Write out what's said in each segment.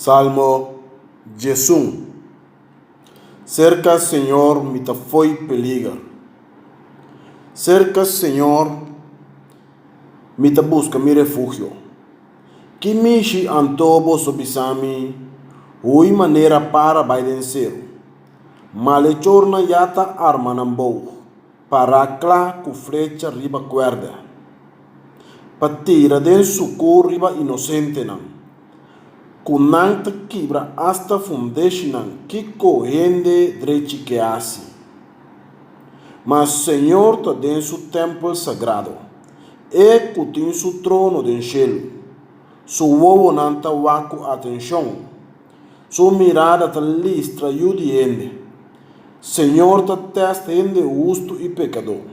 Salmo 11. Cerca, Señor, mi ta foi peligar. Cerca, Señor, mi ta busca mi refugio. Que mishi antobo sobisami, ui maneira para baidenceiro. Malechorna yata arma nambou, para clá cu flecha riba cuerda. Patira den sucur riba inocente nan. Kunang te quebra hasta fundeshinan que corrende drechi que hace. Mas Senhor te den su templo sagrado, e cutin su trono den cielo. Su wowo nanta waku atenção, su mirada te listra yudiende. Senhor te testa ende justo e pecador.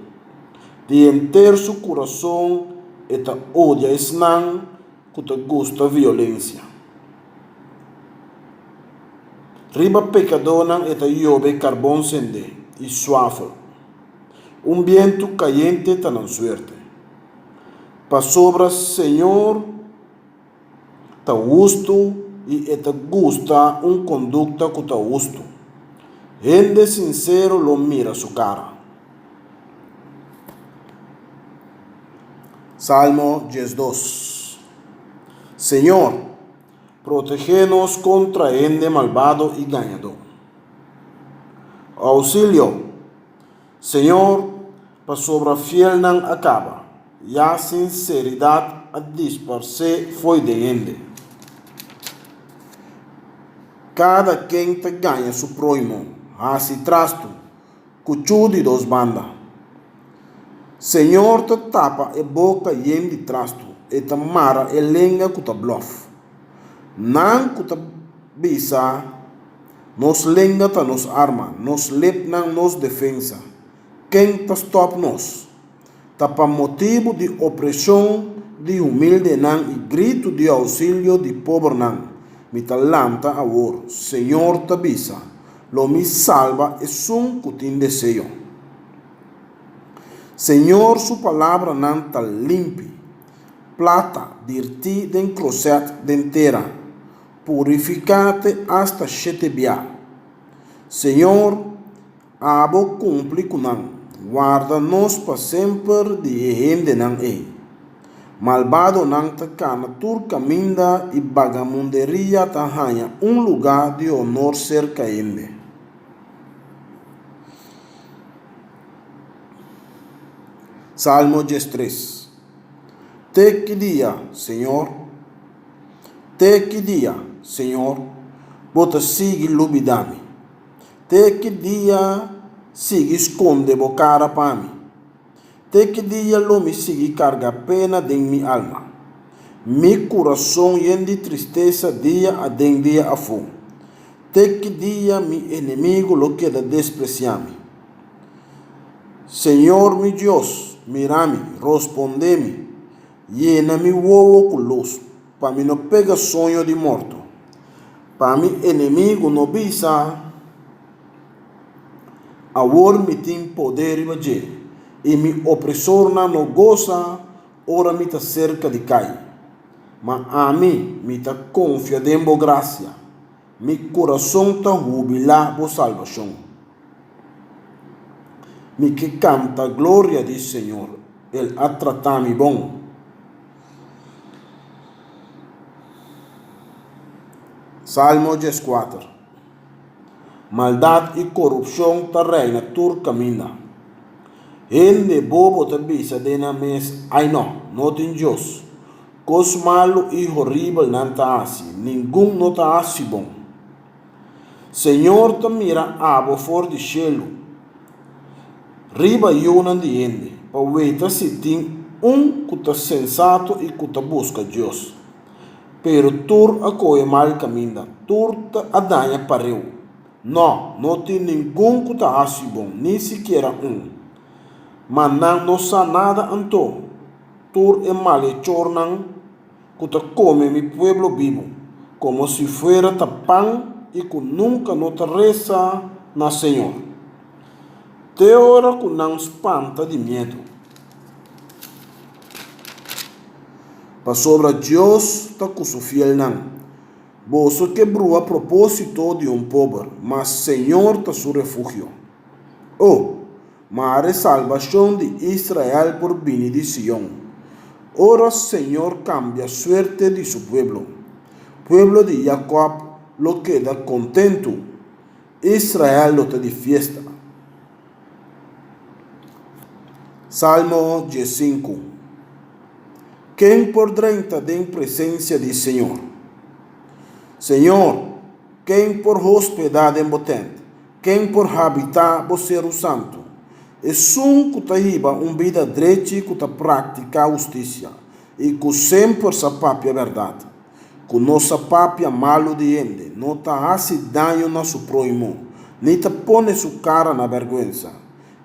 De enter su coração e te odia esnan, que te gusta violência. Riba pecador eta yobe carbón sende y suave. Un viento caliente tan suerte. Pa sobra Señor ta gusto y eta gusta un conducta que ta gusto. Gente sincero lo mira su cara. Salmo 12. Señor, protege-nos contra ende malvado e ganhador. Auxílio, Senhor, para sobra fiel não acaba, e a sinceridade a dispersar foi de ende. Cada quem te ganha su próximo, assim trasto, cuchu de dos bandas. Senhor te tapa e boca yen de trasto, e te mara e lenga que te bluff. Nan kuta bisa, nos lenga ta nos arma, nos lep nan nos defensa. Quem ta stop nos? Ta pa motivo de opressão de humilde nan e grito de auxílio de pobre nan. Mi ta lanta a war, Senhor ta bisa, lo mi salva e sun kutin desejo. Senhor, su palavra nan ta limpi, plata dirti den closet dentera. Purificate hasta shetebia. Senhor, abo cumpre kunang, guarda-nos para sempre de gente não é. Malvado não te cana tur caminda e vagamunderia te arranha lugar de honor cerca ende. Salmo 13. Te que dia, Senhor, te que dia, Senhor, bota sigue lubidami. Te que dia sigue esconde bocara para mim. Te que dia lo me sigue carga pena de mi alma. Mi coração de tristeza dia a dia a fome. Te que dia mi inimigo lo queda despreciar-me. Senhor mi Deus, mira-me, responde-me, llena-me wowo com luz, para mim não pega sonho de morto. Para mim inimigo não bisa, agora me tem poder e bater, e mi opressor não goza, ora me tá cerca de cair. Mas a mim me tá confia de boa graça, mi coração tá jubilar por salvação. Me que canta a glória do Senhor, Ele a tratar-me bom. Salmo 14. Maldade e corrupção ta reina tur caminha. Ende bobo ta bisa de na mes, ai não tem Deus. Cos malo e horrível não ta assim, nenhum não ta assim bom. Senhor ta mira abo for de cielo. Riba yunan de ende, pa weta se tem que ta sensato e que ta busca Deus. Pero tur akoe mal caminha, tur ta adanha pareu. Não tem nenhum que ta assim bom, nem sequer Mas não sa nada anto. Tur é malhechor nan, que ta come mi pueblo vivo, como si fuera ta pan e que nunca no ta reza na Senhor. Te ora que não espanta de medo. Pa sobra Deus ta cuso fiel nan. Vos quebró a propósito de pobre, mas Senhor está su refugio. Oh, mas a salvação de Israel por vir de Sión. Ora Senhor cambia a suerte de su pueblo. Pueblo de Jacob lo queda contento. Israel lo está de fiesta. Salmo 15. Quem podrá entrar em presença do Senhor? Senhor, quem por hospedar em potente? Quem por habitar você o santo? É que está riba vida direita que está prática a justiça e que sempre se papia a verdade. Que nossa papia malo de gente não está hace dano na seu próximo, nem está põe sua cara na vergonha.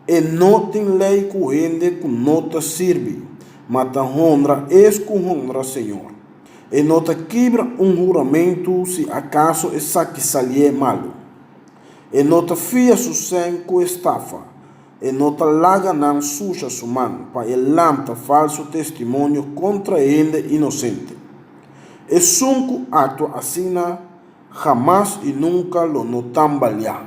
E não tem lei que gente que não te serve, mas te honra que honra Senhor. E não te quebra juramento se acaso essa que salie malo. E não te fia su sangue com estafa. E não te laga não suja su mano, para elanta falso testemunho contra gente inocente. E que ato assim, jamás e nunca lo não tambalhar.